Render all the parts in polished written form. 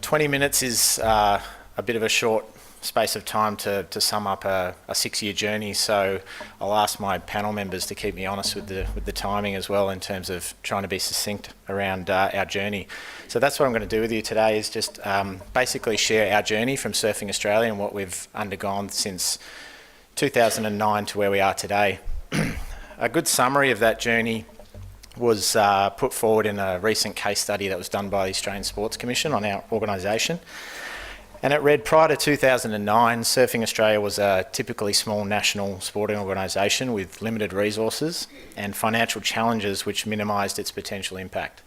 20 minutes is a bit of a short space of time to sum up a 6-year journey, so I'll ask my panel members to keep me honest with the timing as well in terms of trying to be succinct around our journey. So that's what I'm going to do with you today, is just basically share our journey from Surfing Australia and what we've undergone since 2009 to where we are today. A good summary of that journey was put forward in a recent case study that was done by the Australian Sports Commission on our organisation. And it read, prior to 2009, Surfing Australia was a typically small national sporting organisation with limited resources and financial challenges which minimised its potential impact.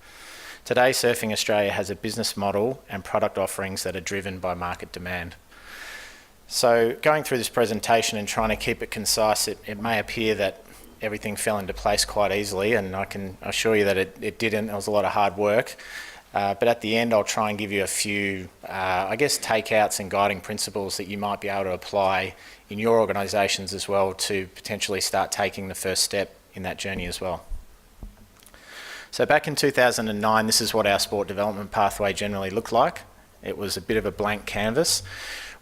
Today, Surfing Australia has a business model and product offerings that are driven by market demand. So going through this presentation and trying to keep it concise, it may appear that everything fell into place quite easily, and I can assure you that it didn't. It was a lot of hard work. But at the end, I'll try and give you a few, takeouts and guiding principles that you might be able to apply in your organisations as well to potentially start taking the first step in that journey as well. So back in 2009, this is what our sport development pathway generally looked like. It was a bit of a blank canvas.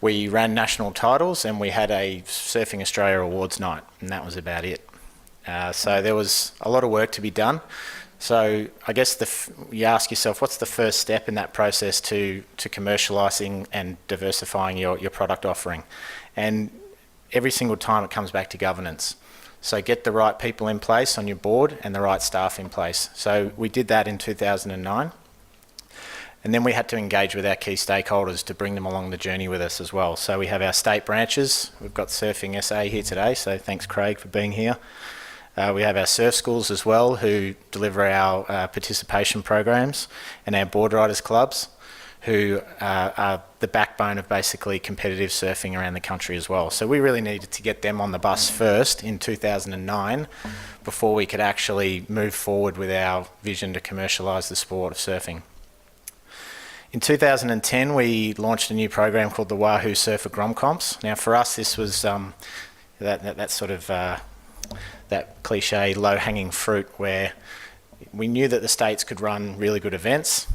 We ran national titles and we had a Surfing Australia Awards night, and that was about it. So there was a lot of work to be done. So I guess you ask yourself, what's the first step in that process to commercialising and diversifying your product offering? And every single time it comes back to governance. So get the right people in place on your board and the right staff in place. So we did that in 2009. And then we had to engage with our key stakeholders to bring them along the journey with us as well. So we have our state branches. We've got Surfing SA here today, so thanks Craig for being here. We have our surf schools as well, who deliver our participation programs, and our board riders clubs, who are the backbone of basically competitive surfing around the country as well. So we really needed to get them on the bus first in 2009 before we could actually move forward with our vision to commercialise the sport of surfing. In 2010, we launched a new program called the Wahoo Surfer Grom Comps. Now for us, this was that sort of that cliche low-hanging fruit, where we knew that the states could run really good events.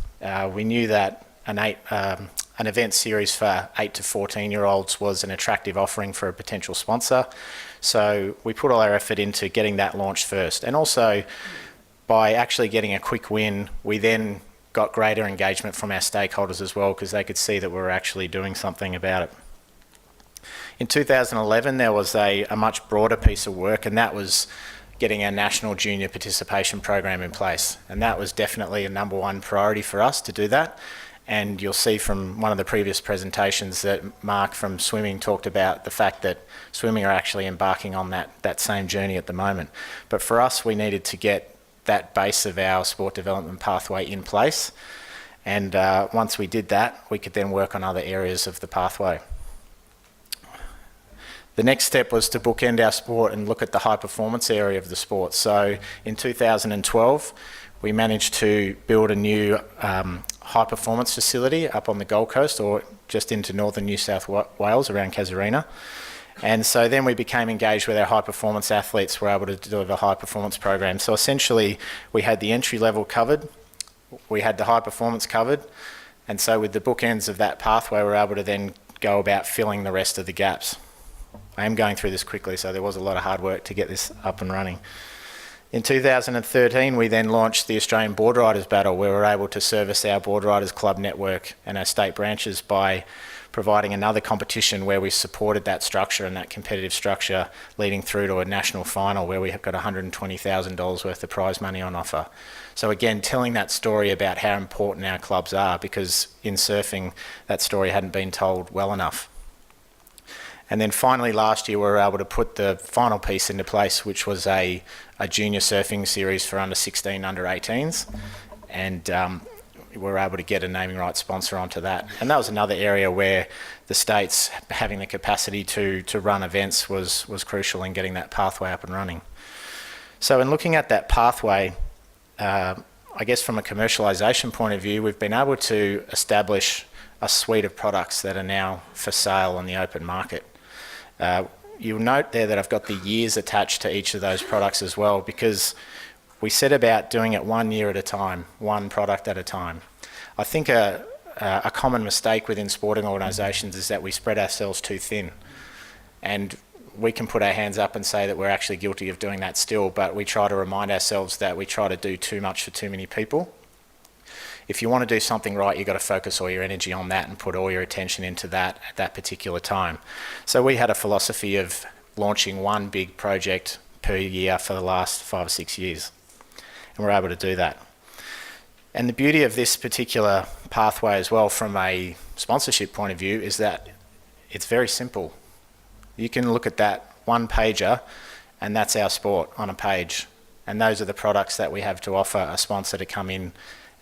We knew that an event series for 8 to 14-year-olds was an attractive offering for a potential sponsor. So we put all our effort into getting that launched first. And also, by actually getting a quick win, we then got greater engagement from our stakeholders as well, because they could see that we were actually doing something about it. In 2011, there was a much broader piece of work, and that was getting our national junior participation program in place. And that was definitely a number one priority for us to do that. And you'll see from one of the previous presentations that Mark from swimming talked about the fact that swimming are actually embarking on that same journey at the moment. But for us, we needed to get that base of our sport development pathway in place. And once we did that, we could then work on other areas of the pathway. The next step was to bookend our sport and look at the high performance area of the sport. So in 2012, we managed to build a new high performance facility up on the Gold Coast, or just into northern New South Wales around Casuarina. And so then we became engaged with our high performance athletes, were able to deliver high performance programs. So essentially we had the entry level covered, we had the high performance covered, and so with the bookends of that pathway, we were able to then go about filling the rest of the gaps. I am going through this quickly, so there was a lot of hard work to get this up and running. In 2013, we then launched the Australian Board Riders Battle, where we were able to service our Board Riders Club network and our state branches by providing another competition where we supported that structure and that competitive structure, leading through to a national final where we have got $120,000 worth of prize money on offer. So again, telling that story about how important our clubs are, because in surfing, that story hadn't been told well enough. And then finally last year we were able to put the final piece into place, which was a junior surfing series for under 16, under 18s. And we were able to get a naming rights sponsor onto that. And that was another area where the states having the capacity to run events was crucial in getting that pathway up and running. So in looking at that pathway, I guess from a commercialisation point of view, we've been able to establish a suite of products that are now for sale on the open market. You'll note there that I've got the years attached to each of those products as well, because we set about doing it 1 year at a time, one product at a time. I think a a common mistake within sporting organisations is that we spread ourselves too thin. And we can put our hands up and say that we're actually guilty of doing that still, but we try to remind ourselves that we try to do too much for too many people. If you want to do something right, you've got to focus all your energy on that and put all your attention into that at that particular time. So we had a philosophy of launching one big project per year for the last 5 or 6 years, and we're able to do that. And the beauty of this particular pathway as well from a sponsorship point of view is that it's very simple. You can look at that one pager and that's our sport on a page, and those are the products that we have to offer a sponsor to come in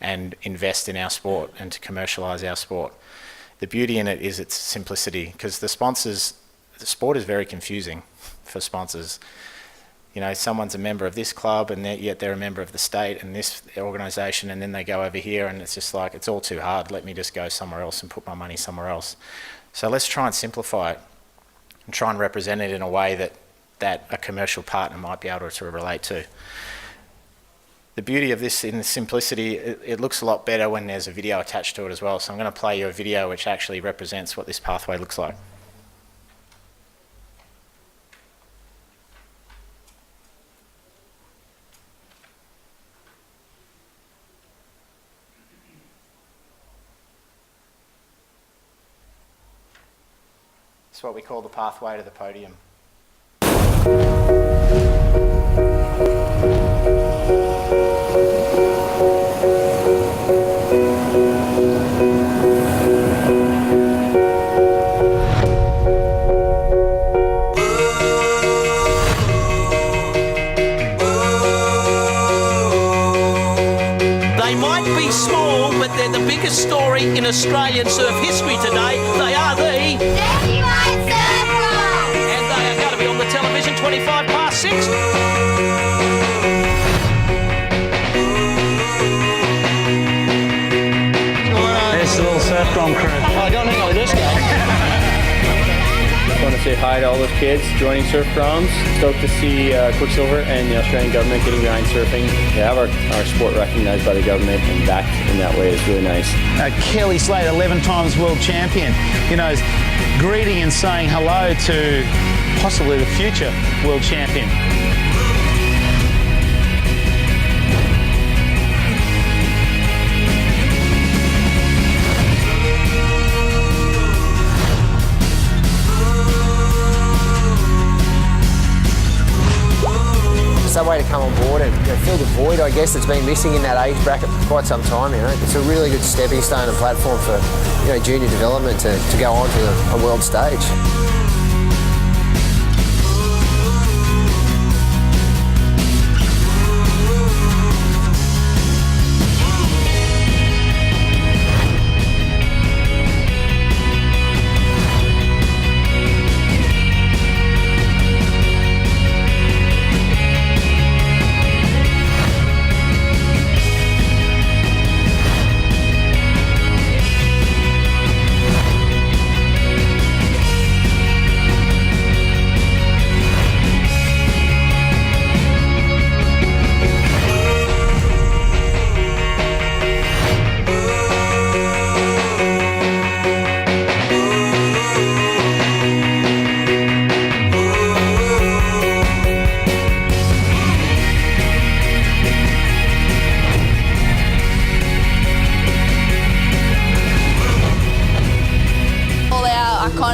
and invest in our sport and to commercialise our sport. The beauty in it is its simplicity, because the sport is very confusing for sponsors. You know, someone's a member of this club and yet they're a member of the state and this organisation, and then they go over here and it's just like, it's all too hard, let me just go somewhere else and put my money somewhere else. So let's try and simplify it and try and represent it in a way that a commercial partner might be able to relate to. The beauty of this in the simplicity, it looks a lot better when there's a video attached to it as well. So I'm going to play you a video which actually represents what this pathway looks like. It's what we call the pathway to the podium. They're the biggest story in Australian surf history today. They are the Surf Grom! And they are going to be on the television 25 past 6. There's the little Surf Grom crew. I don't hang on, this guy. I want to say hi to all those kids joining Surf Groms. Stoked to see Quicksilver and the Australian government getting behind surfing. To have our sport recognised by the government and backed in that way is really nice. Kelly Slade, 11 times world champion, you know, is greeting and saying hello to possibly the future world champion. It's a way to come on board and fill the void, I guess, that's been missing in that age bracket for quite some time. You know, it's a really good stepping stone and platform for junior development to go on to a world stage.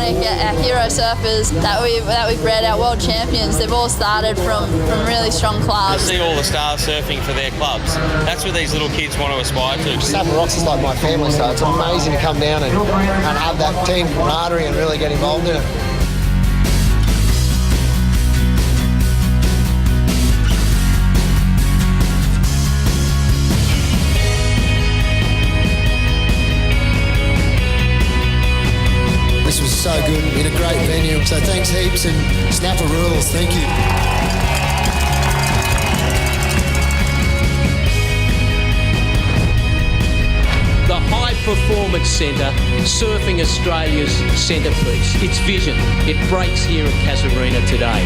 Our hero surfers that we've bred, our world champions, they've all started from really strong clubs. To see all the stars surfing for their clubs, that's what these little kids want to aspire to. Snapper Rocks is like my family, so it's amazing to come down and have that team camaraderie and really get involved in it. This was so good in a great venue. So thanks heaps and Snapper rules. Thank you. The High Performance Centre, Surfing Australia's centrepiece. Its vision, it breaks here at Casuarina today.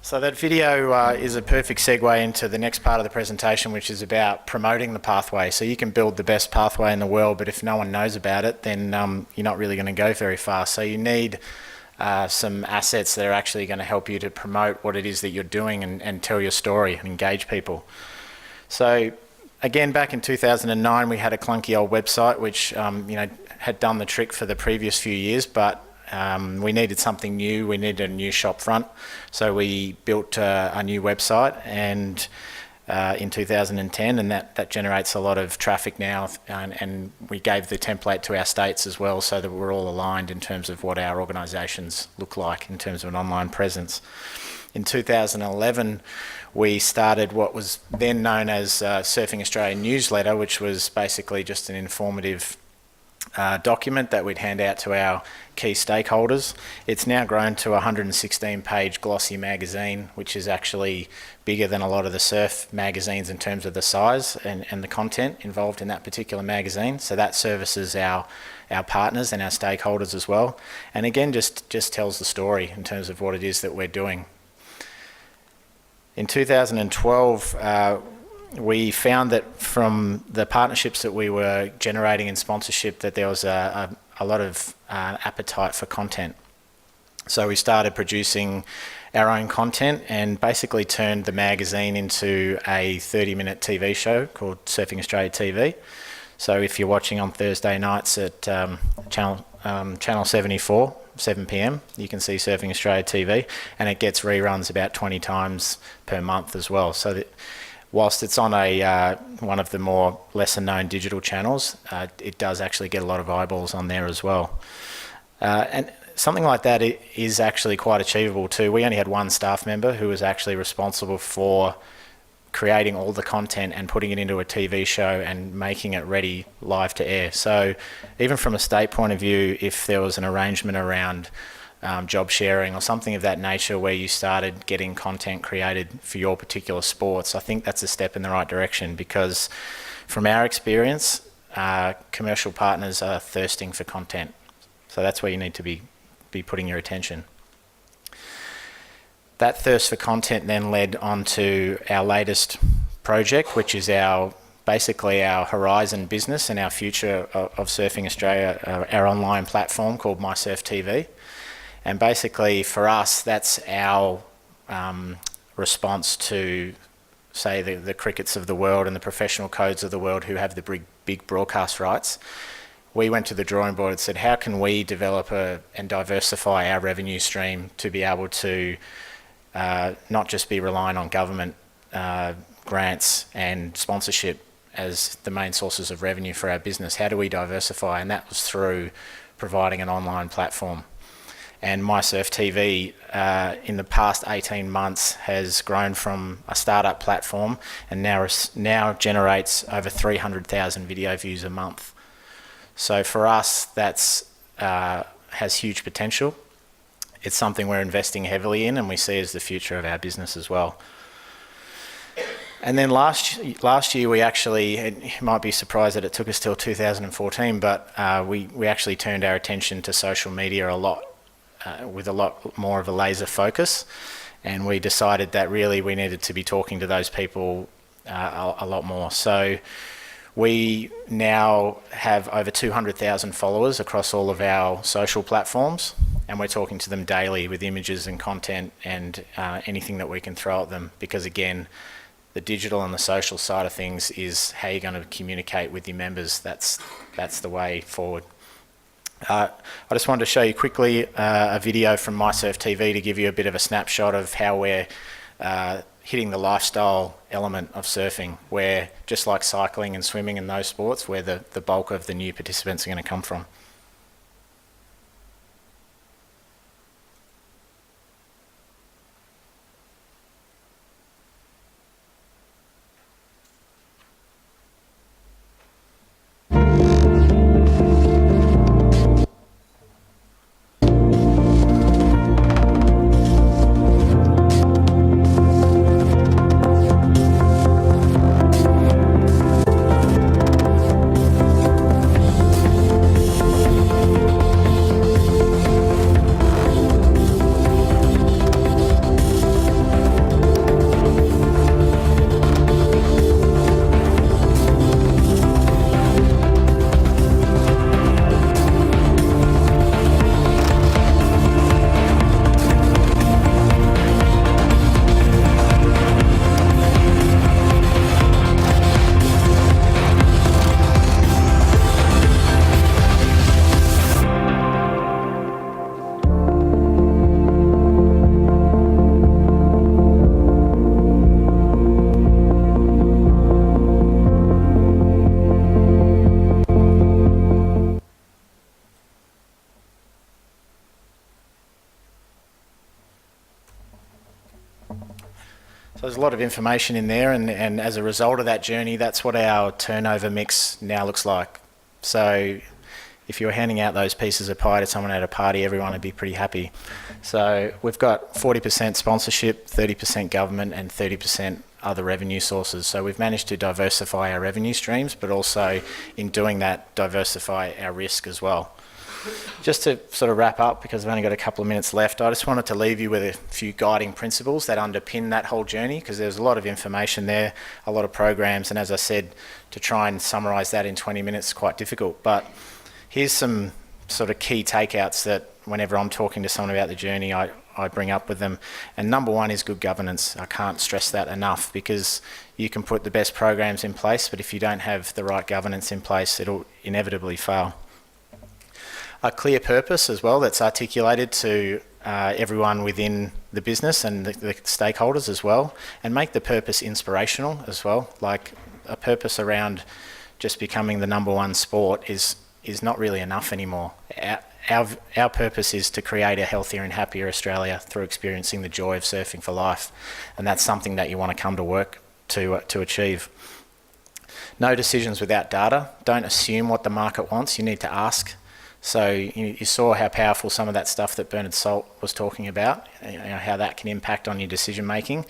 So that video is a perfect segue into the next part of the presentation, which is about promoting the pathway. So you can build the best pathway in the world, but if no one knows about it, then you're not really going to go very far. So you need some assets that are actually going to help you to promote what it is that you're doing and tell your story and engage people. So again, back in 2009, we had a clunky old website, which had done the trick for the previous few years, but we needed something new. We needed a new shop front, so we built a new website and in 2010, and that generates a lot of traffic now, and we gave the template to our states as well, so that we're all aligned in terms of what our organisations look like in terms of an online presence. In 2011, we started what was then known as Surfing Australia newsletter, which was basically just an informative document that we'd hand out to our key stakeholders. It's now grown to a 116-page glossy magazine, which is actually bigger than a lot of the surf magazines in terms of the size and the content involved in that particular magazine. So that services our partners and our stakeholders as well. And again, just tells the story in terms of what it is that we're doing. In 2012, we found that from the partnerships that we were generating in sponsorship, that there was a lot of appetite for content. So we started producing our own content and basically turned the magazine into a 30-minute TV show called Surfing Australia TV. So if you're watching on Thursday nights at channel 74, 7 p.m, you can see Surfing Australia TV, and it gets reruns about 20 times per month as well. So that whilst it's on one of the more lesser known digital channels, it does actually get a lot of eyeballs on there as well. And something like that is actually quite achievable too. We only had one staff member who was actually responsible for creating all the content and putting it into a TV show and making it ready live to air. So even from a state point of view, if there was an arrangement around job sharing or something of that nature where you started getting content created for your particular sports, I think that's a step in the right direction, because from our experience, commercial partners are thirsting for content. So that's where you need to be putting your attention. That thirst for content then led on to our latest project, which is basically our Horizon business and our future of Surfing Australia, our online platform called MySurfTV. And basically for us, that's our response to, say, the crickets of the world and the professional codes of the world who have the big broadcast rights. We went to the drawing board and said, how can we develop and diversify our revenue stream to be able to not just be relying on government grants and sponsorship as the main sources of revenue for our business? How do we diversify? And that was through providing an online platform. And MySurfTV in the past 18 months has grown from a startup platform and now generates over 300,000 video views a month. So for us, that's has huge potential. It's something we're investing heavily in and we see as the future of our business as well. And then last year we actually, you might be surprised that it took us till 2014, but we actually turned our attention to social media with a lot more of a laser focus, and we decided that really we needed to be talking to those people a lot more. So we now have over 200,000 followers across all of our social platforms, and we're talking to them daily with images and content and anything that we can throw at them, because again, the digital and the social side of things is how you're going to communicate with your members. That's the way forward. I just wanted to show you quickly a video from MySurfTV to give you a bit of a snapshot of how we're hitting the lifestyle element of surfing, where just like cycling and swimming and those sports, where the bulk of the new participants are going to come from. So there's a lot of information in there, and as a result of that journey, that's what our turnover mix now looks like. So if you were handing out those pieces of pie to someone at a party, everyone would be pretty happy. So we've got 40% sponsorship, 30% government, and 30% other revenue sources. So we've managed to diversify our revenue streams, but also in doing that, diversify our risk as well. Just to sort of wrap up, because I've only got a couple of minutes left, I just wanted to leave you with a few guiding principles that underpin that whole journey, because there's a lot of information there, a lot of programs, and as I said, to try and summarise that in 20 minutes is quite difficult. But here's some sort of key takeouts that whenever I'm talking to someone about the journey, I bring up with them. And number one is good governance. I can't stress that enough, because you can put the best programs in place, but if you don't have the right governance in place, it'll inevitably fail. A clear purpose as well that's articulated to everyone within the business and the stakeholders as well, and make the purpose inspirational as well. Like, a purpose around just becoming the number one sport is not really enough anymore. Our purpose is to create a healthier and happier Australia through experiencing the joy of surfing for life, and that's something that you want to come to work to achieve. No decisions without data. Don't assume what the market wants. You need to ask. So you saw how powerful some of that stuff that Bernard Salt was talking about, how that can impact on your decision making.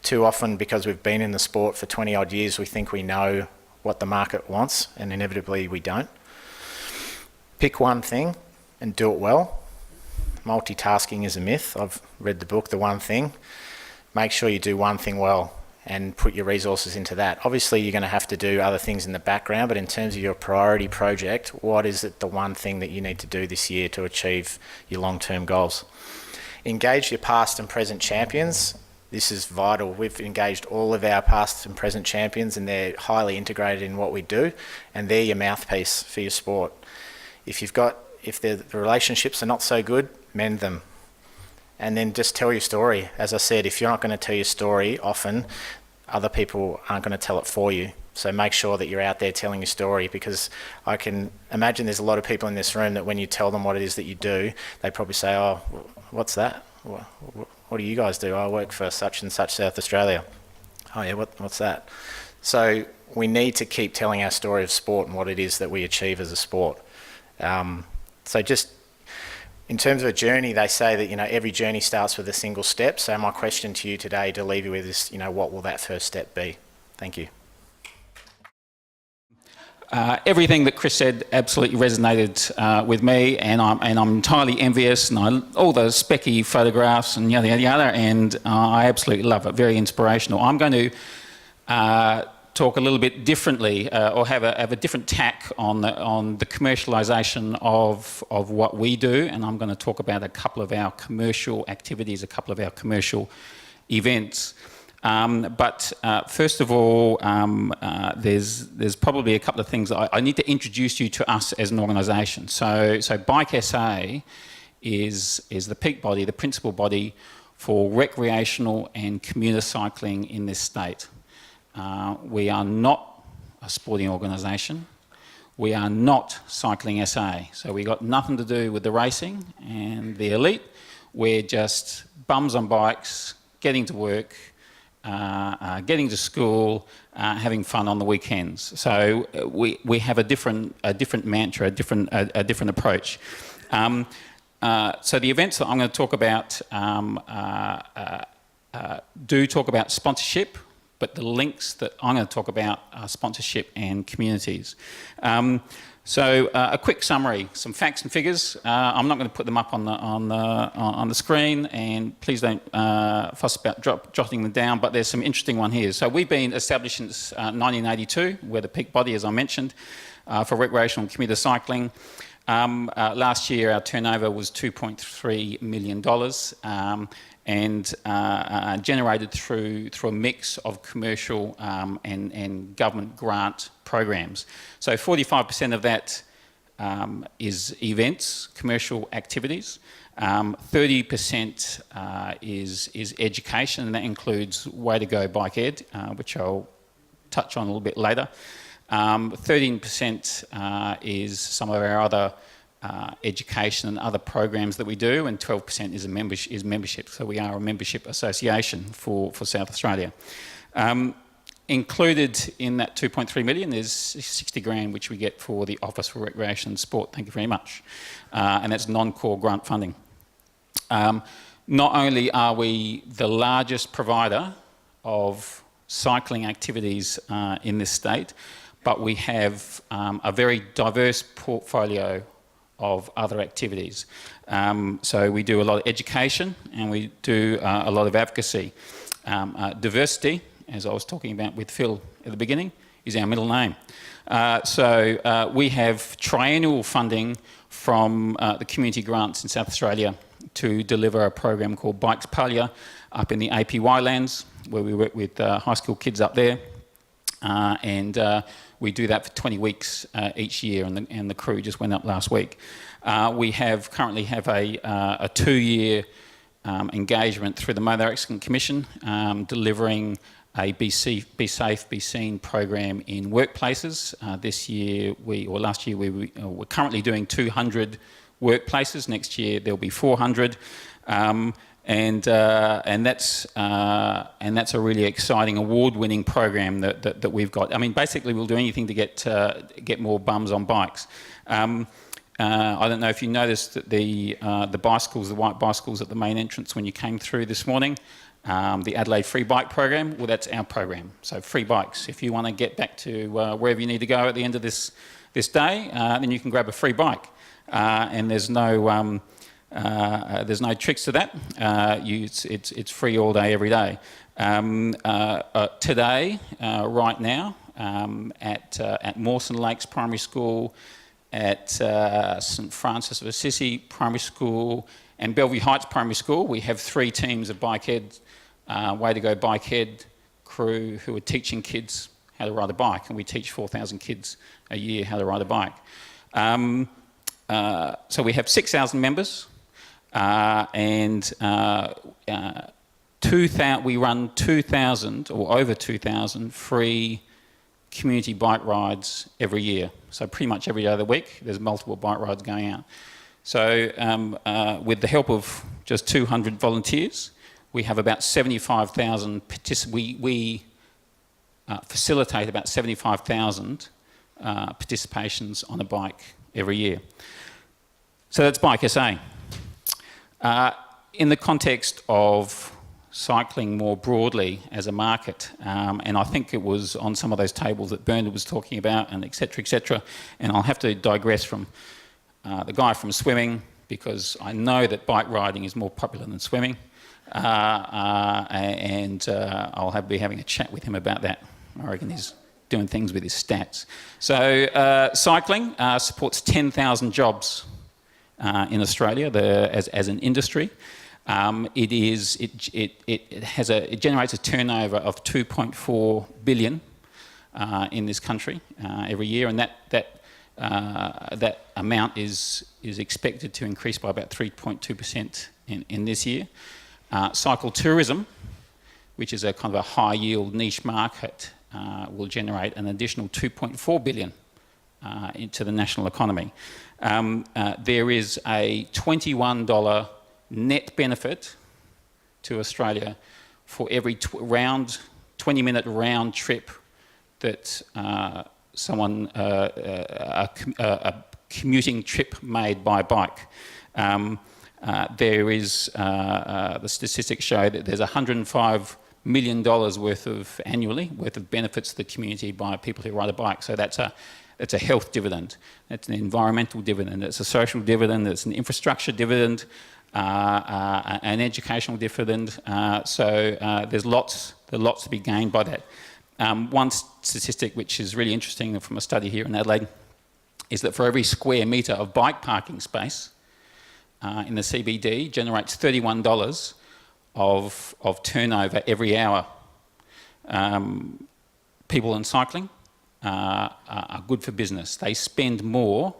Too often, because we've been in the sport for 20 odd years, we think we know what the market wants, and inevitably we don't. Pick one thing and do it well. Multitasking is a myth. I've read the book, The One Thing. Make sure you do one thing well and put your resources into that. Obviously, you're going to have to do other things in the background, but in terms of your priority project, what is it the one thing that you need to do this year to achieve your long-term goals? Engage your past and present champions. This is vital. We've engaged all of our past and present champions, and they're highly integrated in what we do, and they're your mouthpiece for your sport. If the relationships are not so good, mend them. And then just tell your story. As I said, if you're not going to tell your story, often other people aren't going to tell it for you. So make sure that you're out there telling your story, because I can imagine there's a lot of people in this room that when you tell them what it is that you do, they probably say, oh, what's that? What do you guys do? I work for such and such South Australia. Oh yeah, what's that? So we need to keep telling our story of sport and what it is that we achieve as a sport. So just in terms of a journey, they say that, every journey starts with a single step. So my question to you today to leave you with is, what will that first step be? Thank you. Everything that Chris said absolutely resonated with me, and I'm entirely envious, and all those specky photographs and yada yada yada, and I absolutely love it. Very inspirational. I'm going to talk a little bit differently, or have a different tack on the commercialisation of what we do, and I'm going to talk about a couple of our commercial activities, a couple of our commercial events. But first of all, there's probably a couple of things I need to introduce you to us as an organisation. So Bike SA is the peak body, the principal body for recreational and commuter cycling in this state. We are not a sporting organisation. We are not Cycling SA. So we got nothing to do with the racing and the elite. We're just bums on bikes, getting to work, getting to school, having fun on the weekends. So we have a different mantra, a different approach. So the events that I'm going to talk about do talk about sponsorship, but the links that I'm going to talk about are sponsorship and communities. So a quick summary, some facts and figures. I'm not going to put them up on the screen, and please don't fuss about jotting them down, but there's some interesting one here. So we've been established since 1982. We're the peak body, as I mentioned, for recreational and commuter cycling. Last year our turnover was $2.3 million, and generated through a mix of commercial and government grant programs. So 45% of that is events, commercial activities. 30% is education, and that includes Way to Go Bike Ed, which I'll touch on a little bit later. 13% is some of our other education and other programs that we do, and 12% is membership. So we are a membership association for South Australia. Included in that 2.3 million is 60 grand, which we get for the Office for Recreation and Sport. Thank you very much. And that's non-core grant funding. Not only are we the largest provider of cycling activities in this state, but we have a very diverse portfolio of other activities. So we do a lot of education and we do a lot of advocacy. Diversity, as I was talking about with Phil at the beginning, is our middle name. So we have triennial funding from the community grants in South Australia to deliver a program called Bikes Palia up in the APY lands, where we work with high school kids up there. And we do that for 20 weeks each year, and the crew just went up last week. We currently have a 2-year engagement through the Motor Accident Commission, delivering a Be Safe, Be Seen program in workplaces. Last year we're currently doing 200 workplaces. Next year there'll be 400, and that's a really exciting award-winning program that we've got. I mean, basically we'll do anything to get more bums on bikes. I don't know if you noticed that the bicycles, the white bicycles at the main entrance when you came through this morning, the Adelaide Free Bike program, well, that's our program. So free bikes. If you want to get back to wherever you need to go at the end of this day, then you can grab a free bike. And there's no tricks to that. It's free all day, every day. Today, right now, at Mawson Lakes Primary School, at St Francis of Assisi Primary School, and Bellevue Heights Primary School, we have 3 teams of bikehead, Way to Go bikehead crew who are teaching kids how to ride a bike, and we teach 4,000 kids a year how to ride a bike. So we have 6,000 members, and we run 2,000 or over 2,000 free community bike rides every year. So pretty much every day of the week, there's multiple bike rides going out. So with the help of just 200 volunteers, we have about 75,000 we facilitate about 75,000 participations on a bike every year. So that's Bike SA. In the context of cycling more broadly as a market, and I think it was on some of those tables that Bernard was talking about, and et cetera, and I'll have to digress from the guy from swimming, because I know that bike riding is more popular than swimming, and I'll be having a chat with him about that. I reckon he's doing things with his stats. So cycling supports 10,000 jobs in Australia as an industry. It generates a turnover of 2.4 billion in this country every year, and that amount is expected to increase by about 3.2% in this year. Cycle tourism, which is a kind of a high yield niche market, will generate an additional 2.4 billion into the national economy. There is a $21 net benefit to Australia for every 20-minute round trip that a commuting trip made by bike. There is the statistics show that there's $105 million worth of benefits to the community by people who ride a bike. So that's a health dividend, that's an environmental dividend, it's a social dividend, it's an infrastructure dividend, an educational dividend. So there's lots to be gained by that. One statistic which is really interesting from a study here in Adelaide is that for every square metre of bike parking space in the CBD generates $31 of turnover every hour. People in cycling are good for business. They spend more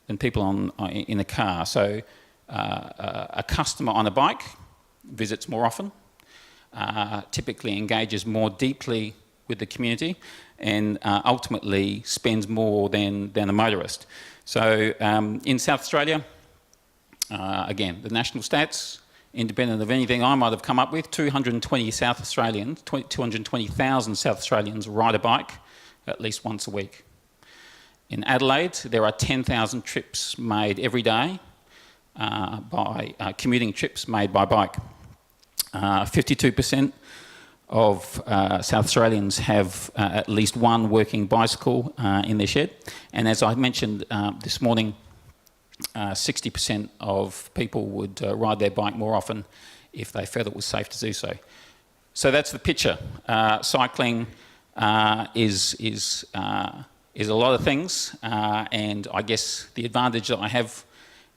than people in a car. So a customer on a bike visits more often, typically engages more deeply with the community and ultimately spends more than a motorist. So in South Australia, again, the national stats, independent of anything I might have come up with, 220,000 South Australians ride a bike at least once a week. In Adelaide, there are 10,000 trips made every day commuting trips made by bike. 52% of South Australians have at least one working bicycle in their shed. And as I mentioned this morning, 60% of people would ride their bike more often if they felt it was safe to do so. So that's the picture. Cycling is a lot of things, and I guess the advantage that I have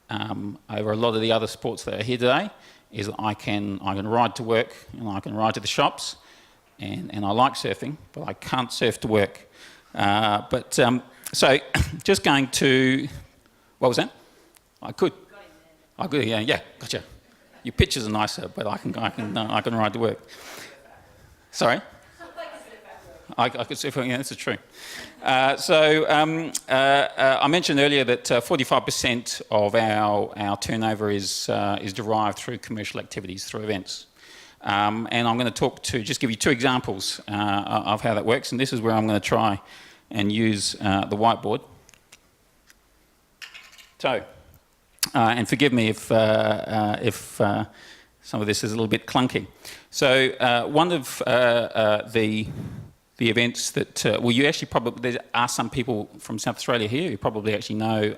over a lot of the other sports that are here today is that I can ride to work and I can ride to the shops, and I like surfing, but I can't surf to work. So just going to, what was that? I could, yeah, gotcha. Your pictures are nicer, but I can ride to work. Sorry. I could surf, yeah, this is true. I mentioned earlier that 45% of our turnover is derived through commercial activities, through events. And I'm going to just give you two examples of how that works, and this is where I'm going to try and use the whiteboard. So, and forgive me if some of this is a little bit clunky. So one of the events that, you actually probably, there are some people from South Australia here who probably actually know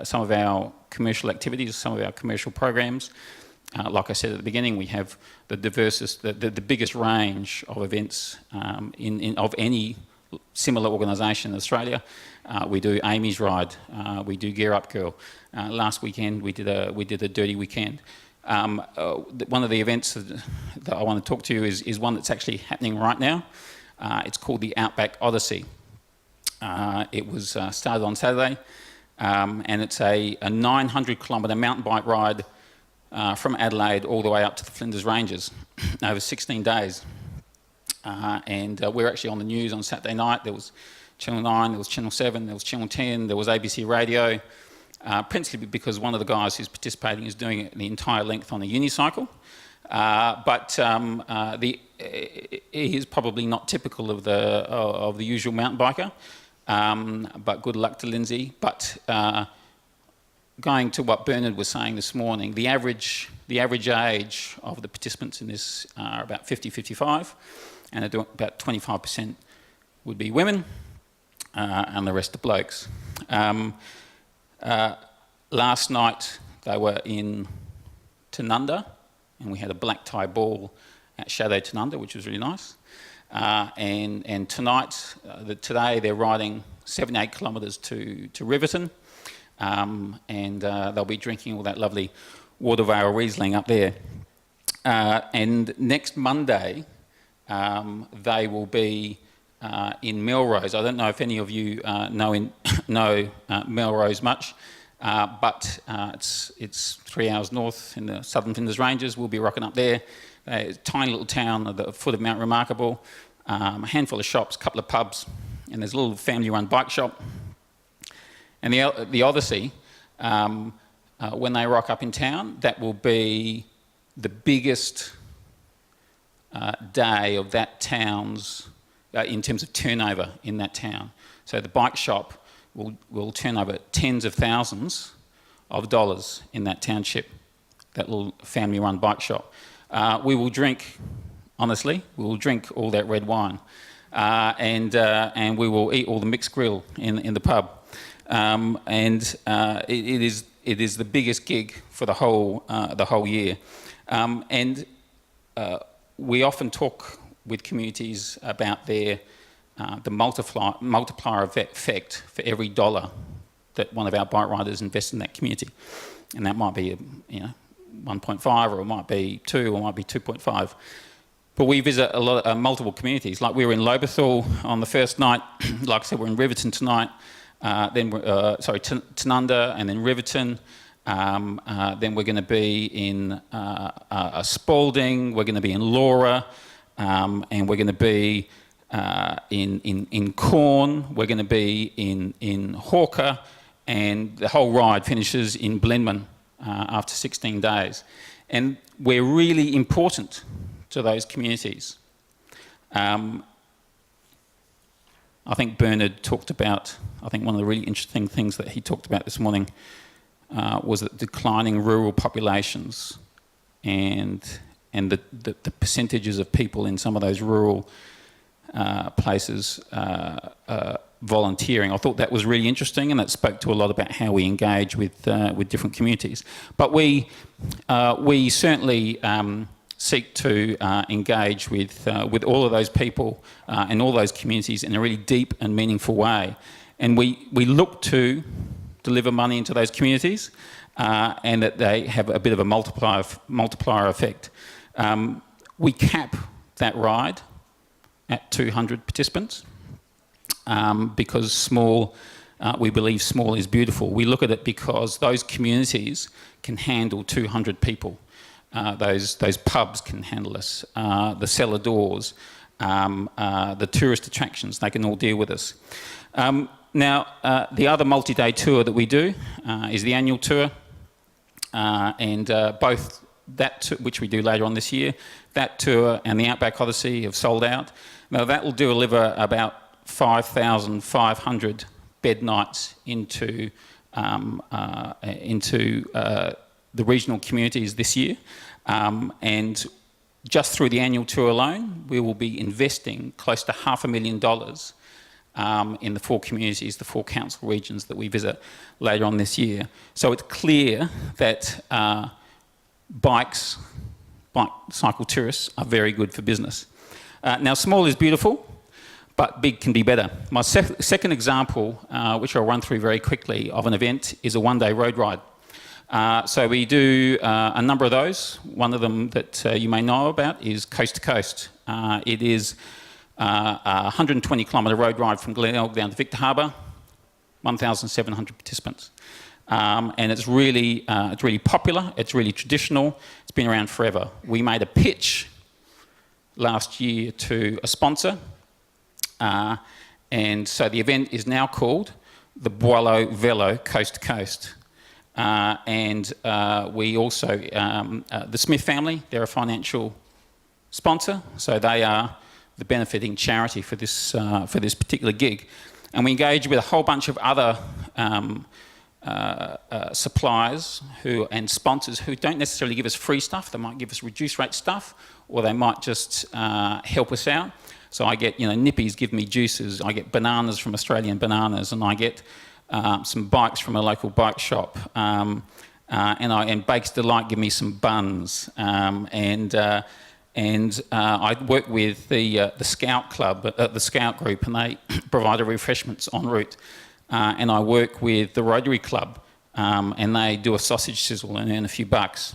some of our commercial activities, some of our commercial programs. Like I said at the beginning, we have the biggest range of events of any similar organisation in Australia. We do Amy's Ride, we do Gear Up Girl. Last weekend we did a Dirty Weekend. One of the events that I want to talk to you is one that's actually happening right now. It's called the Outback Odyssey. It was started on Saturday, and it's a 900-kilometre mountain bike ride from Adelaide all the way up to the Flinders Ranges over 16 days. And we're actually on the news on Saturday night. There was Channel 9, there was Channel 7, there was Channel 10, there was ABC Radio. Principally because one of the guys who's participating is doing it the entire length on a unicycle. He is probably not typical of the usual mountain biker, but good luck to Lindsay. But going to what Bernard was saying this morning, the average age of the participants in this are about 50-55, and about 25% would be women, and the rest are blokes. Last night they were in Tanunda, and we had a black tie ball at Shadow Tanunda, which was really nice. And today they're riding 78 kilometres to Riverton, and they'll be drinking all that lovely Watervale Riesling up there. And next Monday they will be in Melrose. I don't know if any of you know Melrose much, but it's 3 hours north in the southern Flinders Ranges. We'll be rocking up there. A tiny little town at the foot of Mount Remarkable, a handful of shops, a couple of pubs, and there's a little family-run bike shop. And the Odyssey, when they rock up in town, that will be the biggest day of that town's in terms of turnover in that town. So the bike shop will turn over tens of thousands of dollars in that township, that little family-run bike shop. We will drink, honestly, we will drink all that red wine, and we will eat all the mixed grill in the pub. It is the biggest gig for the whole year. We often talk with communities about the multiplier effect for every dollar that one of our bike riders invests in that community, and that might be 1.5, or it might be 2, or it might be 2.5. But we visit multiple communities. Like we were in Lobethal on the first night. Like I said, we're in Riverton tonight. Tanunda, and then Riverton. Then we're going to be in Spalding. We're going to be in Laura. and we're going to be in Corn, we're going to be in Hawker, and the whole ride finishes in Blenheim after 16 days. And we're really important to those communities. I think Bernard talked about, I think one of the really interesting things that he talked about this morning was that declining rural populations and the percentages of people in some of those rural places volunteering. I thought that was really interesting, and that spoke to a lot about how we engage with different communities. But we certainly seek to engage with all of those people and all those communities in a really deep and meaningful way. And we look to deliver money into those communities and that they have a bit of a multiplier effect. We cap that ride at 200 participants because small, we believe small is beautiful. We look at it because those communities can handle 200 people. Those pubs can handle us, the cellar doors, the tourist attractions, they can all deal with us. Now, the other multi-day tour that we do is the annual tour, and both that, which we do later on this year, that tour and the Outback Odyssey have sold out. Now, that will deliver about 5,500 bed nights into the regional communities this year, and just through the annual tour alone, we will be investing close to $500,000 in the 4 communities, the 4 council regions that we visit later on this year. So it's clear that cycle tourists are very good for business. Now, small is beautiful, but big can be better. My second example, which I'll run through very quickly, of an event is a one-day road ride. So we do a number of those. One of them that you may know about is Coast to Coast. It is a 120-kilometre road ride from Glenelg down to Victor Harbour, 1,700 participants. And it's really popular, it's really traditional, it's been around forever. We made a pitch last year to a sponsor, and so the event is now called the Boileau Velo Coast to Coast. And we also, the Smith family, they're a financial sponsor, so they are the benefiting charity for this particular gig. And we engage with a whole bunch of other suppliers and sponsors who don't necessarily give us free stuff. They might give us reduced rate stuff, or they might just help us out. So I get, Nippies give me juices, I get bananas from Australian Bananas, and I get some bikes from a local bike shop, and Bakes Delight give me some buns, and I work with the Scout Club, the Scout Group, and they provide refreshments en route. And I work with the Rotary Club, and they do a sausage sizzle and earn a few bucks.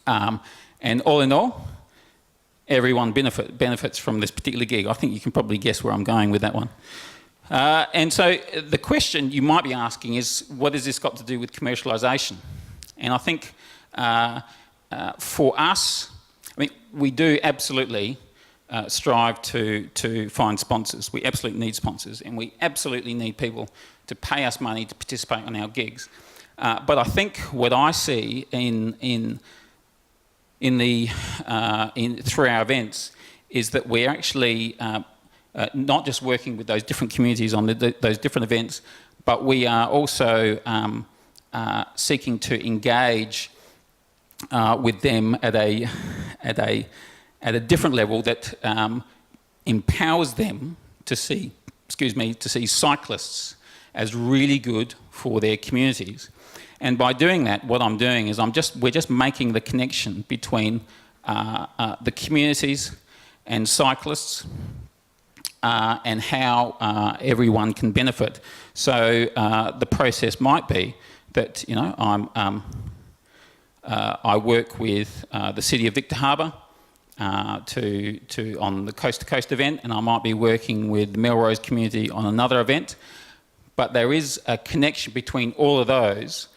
And all in all, everyone benefits from this particular gig. I think you can probably guess where I'm going with that one. And so the question you might be asking is, what has this got to do with commercialisation? And I think for us, we do absolutely strive to find sponsors. We absolutely need sponsors, and we absolutely need people to pay us money to participate on our gigs. But I think what I see through our events is that we're actually not just working with those different communities on those different events, but we are also seeking to engage with them at a different level that empowers them to see cyclists as really good for their communities. And by doing that, what I'm doing is we're just making the connection between the communities and cyclists and how everyone can benefit. So the process might be that I work with the City of Victor Harbour on the Coast to Coast event, and I might be working with the Melrose community on another event. But there is a connection between all of those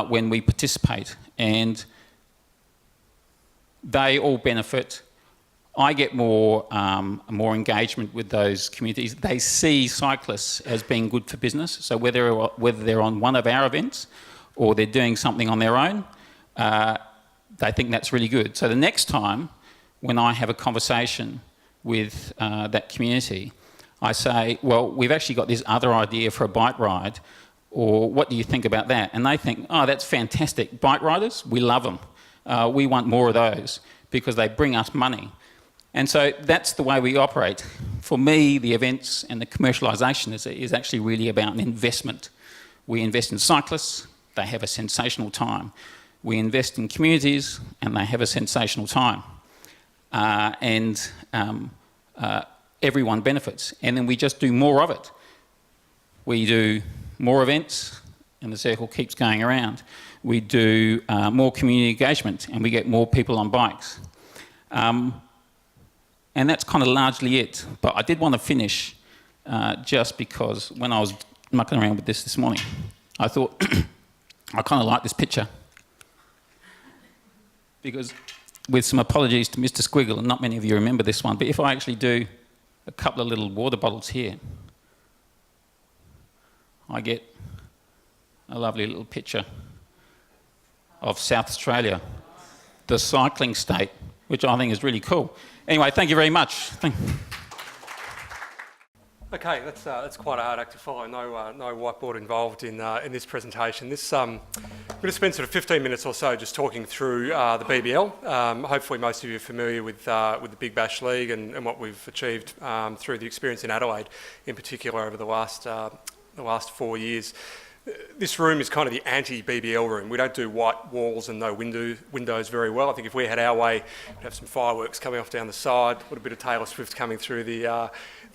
when we participate, and they all benefit I get more engagement with those communities. They see cyclists as being good for business. So whether they're on one of our events or they're doing something on their own, they think that's really good. So the next time when I have a conversation with that community, I say, well, we've actually got this other idea for a bike ride, or what do you think about that? And they think, oh, that's fantastic. Bike riders, we love them. We want more of those because they bring us money. And so that's the way we operate. For me, the events and the commercialisation is actually really about an investment. We invest in cyclists, they have a sensational time. We invest in communities and they have a sensational time. Everyone benefits. And then we just do more of it. We do more events and the circle keeps going around. We do more community engagement and we get more people on bikes. And that's kind of largely it. But I did want to finish just because when I was mucking around with this morning, I thought I kind of like this picture. Because with some apologies to Mr. Squiggle, and not many of you remember this one, but if I actually do a couple of little water bottles here, I get a lovely little picture of South Australia, the cycling state, which I think is really cool. Anyway, thank you very much. Okay, that's quite a hard act to follow. No whiteboard involved in this presentation. I'm going to spend sort of 15 minutes or so just talking through the BBL. Hopefully, most of you are familiar with the Big Bash League and what we've achieved through the experience in Adelaide, in particular over the last 4 years. This room is kind of the anti-BBL room. We don't do white walls and no windows very well. I think if we had our way, we'd have some fireworks coming off down the side, a little bit of Taylor Swift coming through the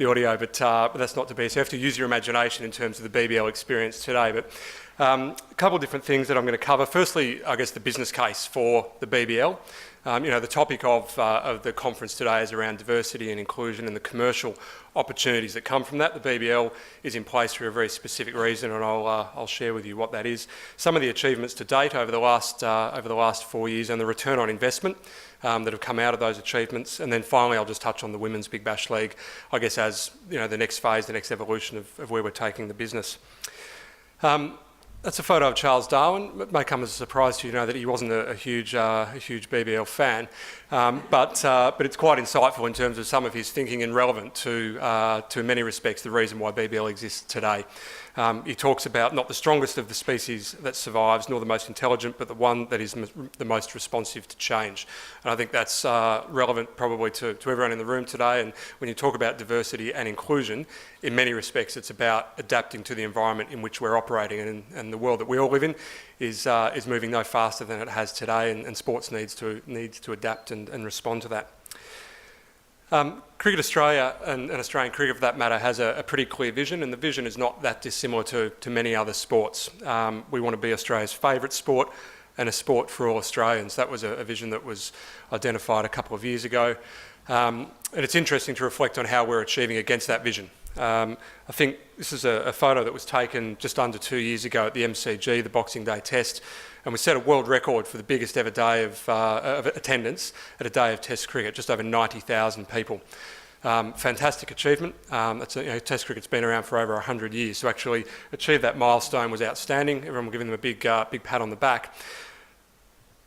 audio, but that's not to be. So you have to use your imagination in terms of the BBL experience today. But a couple of different things that I'm going to cover. Firstly, I guess the business case for the BBL. The topic of the conference today is around diversity and inclusion and the commercial opportunities that come from that. The BBL is in place for a very specific reason, and I'll share with you what that is. Some of the achievements to date over the last 4 years and the return on investment that have come out of those achievements, and then finally I'll just touch on the Women's Big Bash League, I guess, as the next phase, the next evolution of where we're taking the business. That's a photo of Charles Darwin. It may come as a surprise to you know that he wasn't a huge BBL fan, but it's quite insightful in terms of some of his thinking and relevant to in many respects the reason why BBL exists today. He talks about not the strongest of the species that survives, nor the most intelligent, but the one that is the most responsive to change. And I think that's relevant probably to everyone in the room today. And when you talk about diversity and inclusion, in many respects, it's about adapting to the environment in which we're operating, and the world that we all live in is moving no faster than it has today, and sports needs to adapt and respond to that. Cricket Australia and Australian cricket for that matter has a pretty clear vision, and the vision is not that dissimilar to many other sports. We want to be Australia's favourite sport and a sport for all Australians. That was a vision that was identified a couple of years ago, and it's interesting to reflect on how we're achieving against that vision. I think this is a photo that was taken just under 2 years ago at the MCG, the Boxing Day Test, and we set a world record for the biggest ever day of attendance at a day of Test cricket, just over 90,000 people. Fantastic achievement. Test cricket's been around for over 100 years, so actually achieve that milestone was outstanding. Everyone will give them a big pat on the back.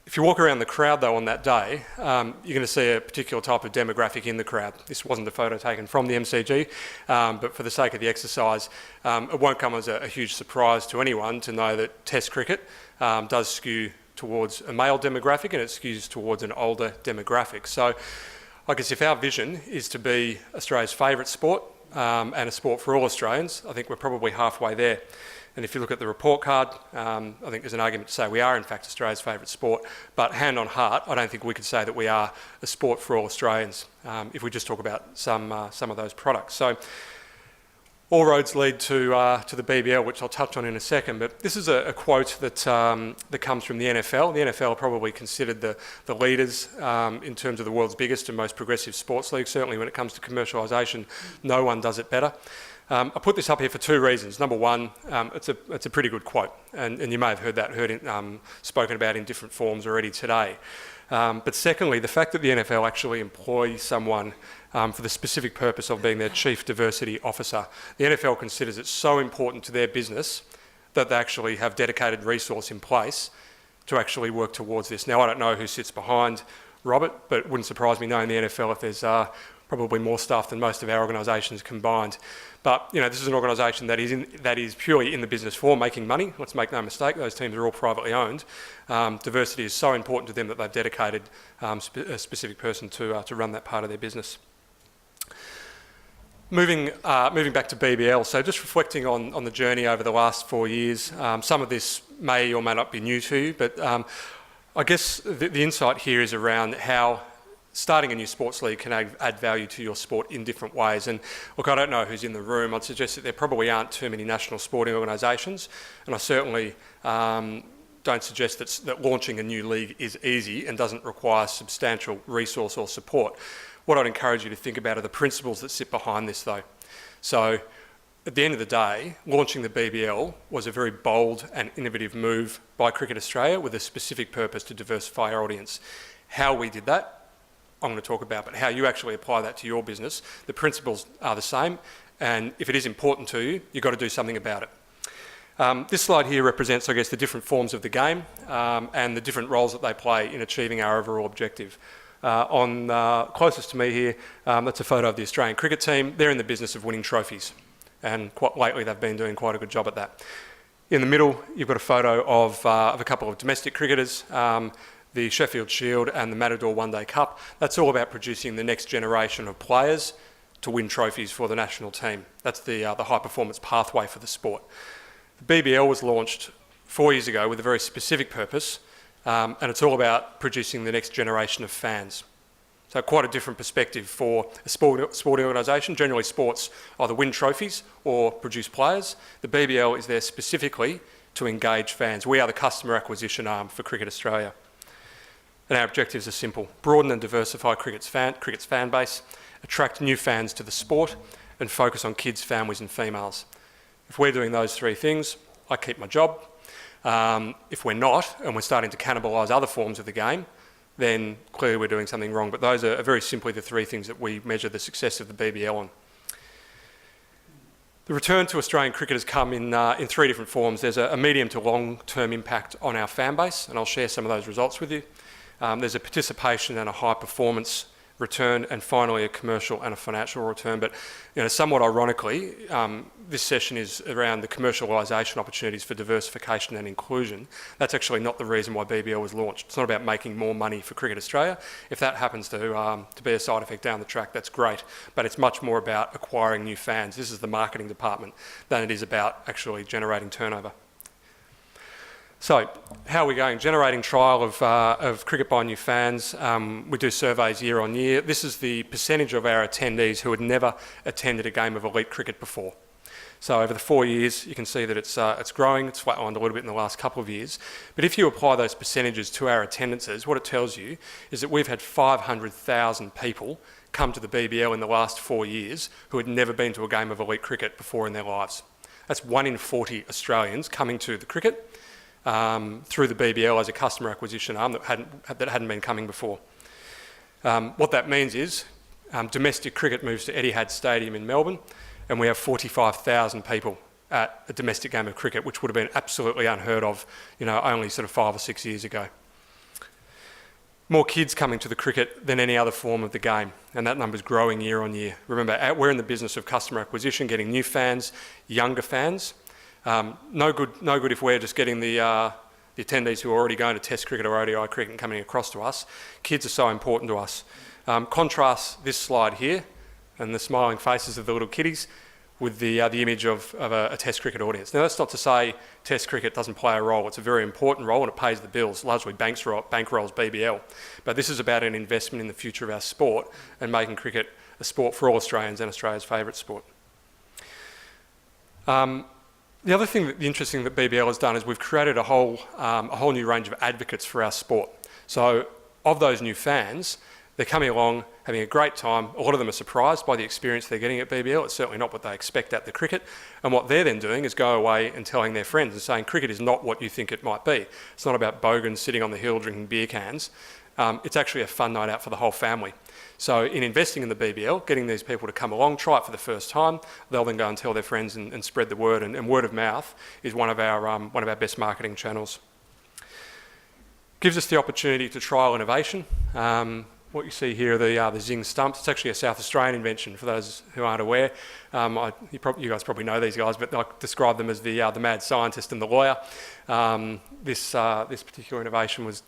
If you walk around the crowd though on that day, you're going to see a particular type of demographic in the crowd. This wasn't a photo taken from the MCG, but for the sake of the exercise, it won't come as a huge surprise to anyone to know that Test cricket does skew towards a male demographic, and it skews towards an older demographic. So I guess if our vision is to be Australia's favourite sport and a sport for all Australians, I think we're probably halfway there. And if you look at the report card, I think there's an argument to say we are in fact Australia's favourite sport, but hand on heart, I don't think we could say that we are a sport for all Australians if we just talk about some of those products. So all roads lead to the BBL, which I'll touch on in a second, but this is a quote that comes from the NFL. The NFL are probably considered the leaders in terms of the world's biggest and most progressive sports league. Certainly when it comes to commercialisation, no one does it better. I put this up here for two reasons. Number one, it's a pretty good quote, and you may have heard it spoken about in different forms already today. But secondly, the fact that the NFL actually employs someone for the specific purpose of being their Chief Diversity Officer. The NFL considers it so important to their business that they actually have dedicated resource in place to actually work towards this. Now, I don't know who sits behind Robert, but it wouldn't surprise me knowing the NFL if there's probably more staff than most of our organisations combined. But this is an organisation that is purely in the business for making money. Let's make no mistake; those teams are all privately owned. Diversity is so important to them that they've dedicated a specific person to run that part of their business. Moving back to BBL, so just reflecting on the journey over the last 4 years. Some of this may or may not be new to you, but I guess the insight here is around how starting a new sports league can add value to your sport in different ways. And look, I don't know who's in the room. I'd suggest that there probably aren't too many national sporting organisations, and I certainly don't suggest that launching a new league is easy and doesn't require substantial resource or support. What I'd encourage you to think about are the principles that sit behind this, though. So at the end of the day, launching the BBL was a very bold and innovative move by Cricket Australia with a specific purpose to diversify our audience. How we did that, I'm going to talk about, but how you actually apply that to your business, the principles are the same, and if it is important to you, you've got to do something about it. This slide here represents, I guess, the different forms of the game and the different roles that they play in achieving our overall objective. Closest to me here, that's a photo of the Australian cricket team. They're in the business of winning trophies, and quite lately they've been doing quite a good job at that. In the middle, you've got a photo of a couple of domestic cricketers, the Sheffield Shield and the Matador One Day Cup. That's all about producing the next generation of players to win trophies for the national team. That's the high performance pathway for the sport. The BBL was launched 4 years ago with a very specific purpose, and it's all about producing the next generation of fans. So quite a different perspective for a sporting organisation. Generally, sports either win trophies or produce players. The BBL is there specifically to engage fans. We are the customer acquisition arm for Cricket Australia. And our objectives are simple: broaden and diversify cricket's fan base, attract new fans to the sport, and focus on kids, families and females. If we're doing those three things, I keep my job. If we're not, and we're starting to cannibalise other forms of the game, then clearly we're doing something wrong. But those are very simply the three things that we measure the success of the BBL on. The return to Australian cricket has come in three different forms. There's a medium to long-term impact on our fan base, and I'll share some of those results with you. There's a participation and a high performance return, and finally a commercial and a financial return. But somewhat ironically, this session is around the commercialisation opportunities for diversification and inclusion. That's actually not the reason why BBL was launched. It's not about making more money for Cricket Australia. If that happens to be a side effect down the track, that's great. But it's much more about acquiring new fans. This is the marketing department than it is about actually generating turnover. So, how are we going? Generating trial of cricket by new fans. We do surveys year on year. This is the percentage of our attendees who had never attended a game of elite cricket before. So over the 4 years, you can see that it's growing. It's flatlined a little bit in the last couple of years. But if you apply those percentages to our attendances, what it tells you is that we've had 500,000 people come to the BBL in the last 4 years who had never been to a game of elite cricket before in their lives. That's 1 in 40 Australians coming to the cricket through the BBL as a customer acquisition arm that hadn't been coming before. What that means is domestic cricket moves to Etihad Stadium in Melbourne, and we have 45,000 people at a domestic game of cricket, which would have been absolutely unheard of, only sort of 5 or 6 years ago. More kids coming to the cricket than any other form of the game, and that number's growing year on year. Remember, we're in the business of customer acquisition, getting new fans, younger fans. No good if we're just getting the attendees who are already going to Test cricket or ODI cricket and coming across to us. Kids are so important to us. Contrast this slide here and the smiling faces of the little kiddies with the image of a Test cricket audience. Now, that's not to say Test cricket doesn't play a role. It's a very important role and it pays the bills, largely bankrolls BBL. But this is about an investment in the future of our sport and making cricket a sport for all Australians and Australia's favourite sport. The other thing, the interesting that BBL has done is we've created a whole new range of advocates for our sport. So of those new fans, They're coming along, having a great time. A lot of them are surprised by the experience they're getting at BBL. It's certainly not what they expect at the cricket. And what they're then doing is go away and telling their friends and saying, cricket is not what you think it might be. It's not about bogans sitting on the hill drinking beer cans. It's actually a fun night out for the whole family. So in investing in the BBL, getting these people to come along, try it for the first time, they'll then go and tell their friends and spread the word. And word of mouth is one of our best marketing channels. Gives us the opportunity to trial innovation. What you see here are the Zing stumps. It's actually a South Australian invention, for those who aren't aware. You guys probably know these guys, but I describe them as the mad scientist and the lawyer. This particular innovation was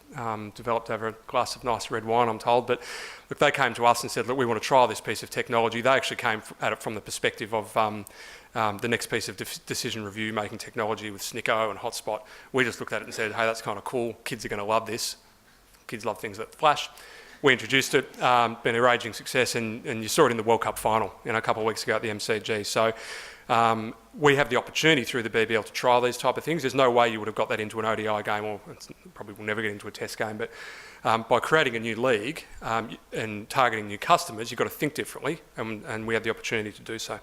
developed over a glass of nice red wine, I'm told. But look, they came to us and said, look, we want to trial this piece of technology. They actually came at it from the perspective of the next piece of decision review making technology with Snicko and Hotspot. We just looked at it and said, hey, that's kind of cool. Kids are going to love this. Kids love things that flash. We introduced it, been a raging success, and you saw it in the World Cup final a couple of weeks ago at the MCG. So we have the opportunity through the BBL to trial these type of things. There's no way you would have got that into an ODI game, or probably will never get into a test game, but by creating a new league and targeting new customers, you've got to think differently, and we have the opportunity to do so.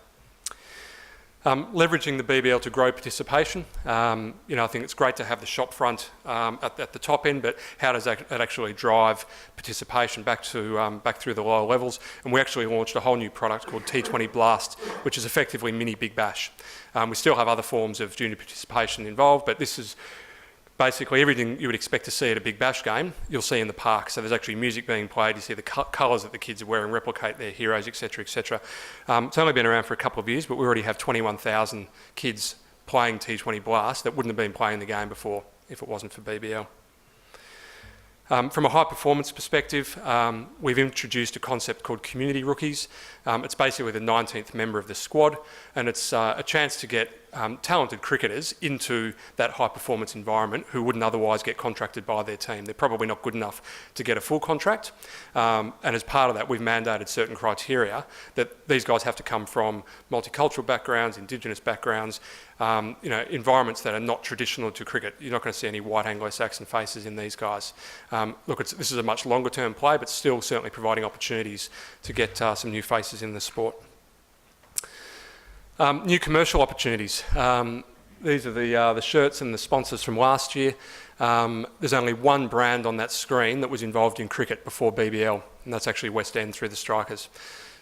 Leveraging the BBL to grow participation. I think it's great to have the shop front at the top end, but how does that actually drive participation back through the lower levels? And we actually launched a whole new product called T20 Blast, which is effectively mini Big Bash. We still have other forms of junior participation involved, but this is basically everything you would expect to see at a Big Bash game, you'll see in the park. So there's actually music being played, you see the colours that the kids are wearing replicate their heroes, etc, etc. It's only been around for a couple of years, but we already have 21,000 kids playing T20 Blast that wouldn't have been playing the game before if it wasn't for BBL. From a high performance perspective, we've introduced a concept called Community Rookies. It's basically the 19th member of the squad, and it's a chance to get talented cricketers into that high performance environment who wouldn't otherwise get contracted by their team. They're probably not good enough to get a full contract, and as part of that we've mandated certain criteria that these guys have to come from multicultural backgrounds, Indigenous backgrounds, environments that are not traditional to cricket. You're not going to see any white Anglo-Saxon faces in these guys. Look, this is a much longer term play, but still certainly providing opportunities to get some new faces in the sport. New commercial opportunities. These are the shirts and the sponsors from last year. There's only one brand on that screen that was involved in cricket before BBL, and that's actually West End through the Strikers.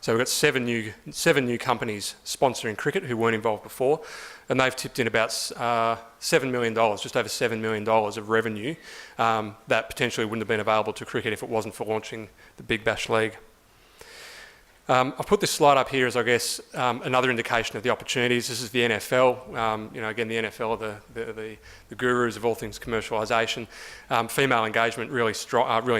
So we've got seven new companies sponsoring cricket who weren't involved before, and they've tipped in about $7 million, just over $7 million of revenue that potentially wouldn't have been available to cricket if it wasn't for launching the Big Bash League. I've put this slide up here as, I guess, another indication of the opportunities. This is the NFL. Again, the NFL are the gurus of all things commercialisation. Female engagement really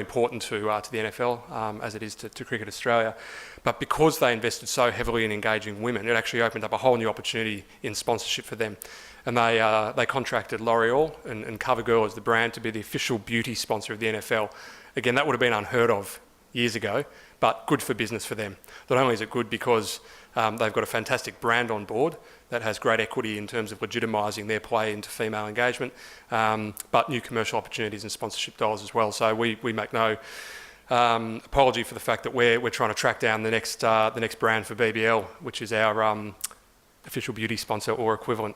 important to the NFL, as it is to Cricket Australia. But because they invested so heavily in engaging women, it actually opened up a whole new opportunity in sponsorship for them. And they contracted L'Oreal and CoverGirl as the brand to be the official beauty sponsor of the NFL. Again, that would have been unheard of years ago, but good for business for them. Not only is it good because they've got a fantastic brand on board that has great equity in terms of legitimising their play into female engagement, but new commercial opportunities and sponsorship dollars as well. So we make no apology for the fact that we're trying to track down the next brand for BBL, which is our official beauty sponsor or equivalent.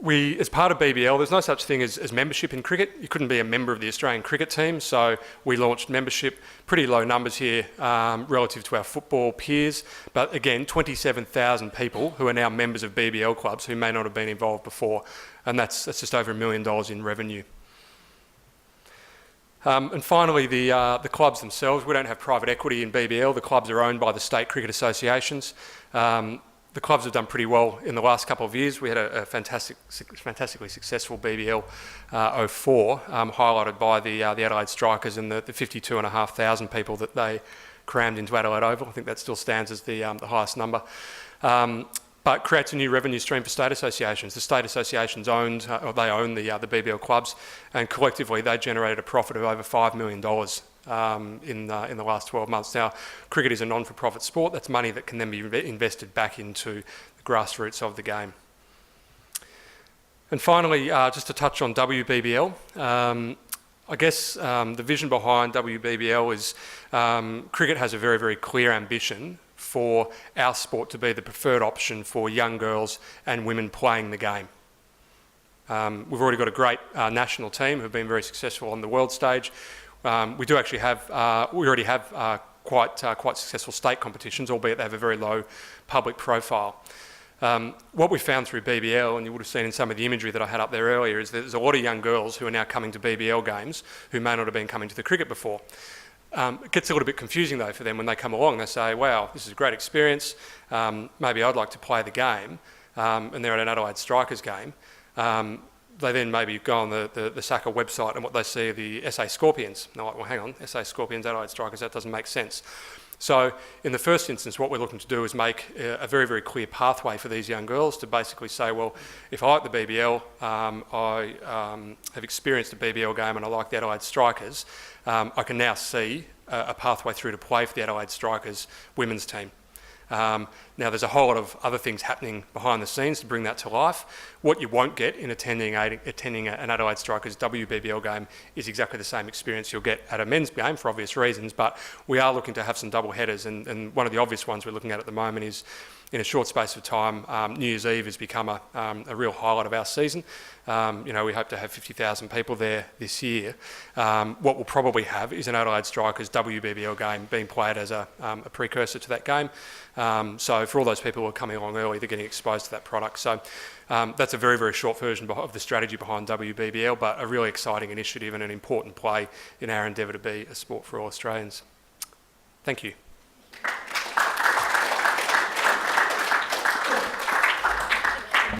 As part of BBL, there's no such thing as membership in cricket. You couldn't be a member of the Australian cricket team, so we launched membership. Pretty low numbers here relative to our football peers, but again, 27,000 people who are now members of BBL clubs who may not have been involved before, and that's just over $1 million in revenue. And finally, the clubs themselves. We don't have private equity in BBL. The clubs are owned by the state cricket associations. The clubs have done pretty well in the last couple of years. We had a fantastically successful BBL 04, highlighted by the Adelaide Strikers and the 52,500 people that they crammed into Adelaide Oval. I think that still stands as the highest number. But creates a new revenue stream for state associations. The state associations own the BBL clubs, and collectively they generated a profit of over $5 million in the last 12 months. Now, cricket is a non-for-profit sport. That's money that can then be invested back into the grassroots of the game. And finally, just to touch on WBBL, I guess the vision behind WBBL is cricket has a very, very clear ambition for our sport to be the preferred option for young girls and women playing the game. We've already got a great national team who've been very successful on the world stage. We do actually have, we already have quite successful state competitions, albeit they have a very low public profile. What we found through BBL, and you would have seen in some of the imagery that I had up there earlier, is that there's a lot of young girls who are now coming to BBL games who may not have been coming to the cricket before. It gets a little bit confusing though for them when they come along. They say, wow, this is a great experience, maybe I'd like to play the game, and they're at an Adelaide Strikers game. They then maybe go on the SACA website and what they see are the SA Scorpions. And they're like, well, hang on, SA Scorpions, Adelaide Strikers, that doesn't make sense. So in the first instance, what we're looking to do is make a very, very clear pathway for these young girls to basically say, well, if I like the BBL, I have experienced a BBL game and I like the Adelaide Strikers, I can now see a pathway through to play for the Adelaide Strikers women's team. Now there's a whole lot of other things happening behind the scenes to bring that to life. What you won't get in attending an Adelaide Strikers WBBL game is exactly the same experience you'll get at a men's game for obvious reasons, but we are looking to have some double headers, and one of the obvious ones we're looking at the moment is, in a short space of time, New Year's Eve has become a real highlight of our season. You know, we hope to have 50,000 people there this year. What we'll probably have is an Adelaide Strikers WBBL game being played as a precursor to that game. So for all those people who are coming along early, they're getting exposed to that product. So that's a very, very short version of the strategy behind WBBL, but a really exciting initiative and an important play in our endeavour to be a sport for all Australians. Thank you.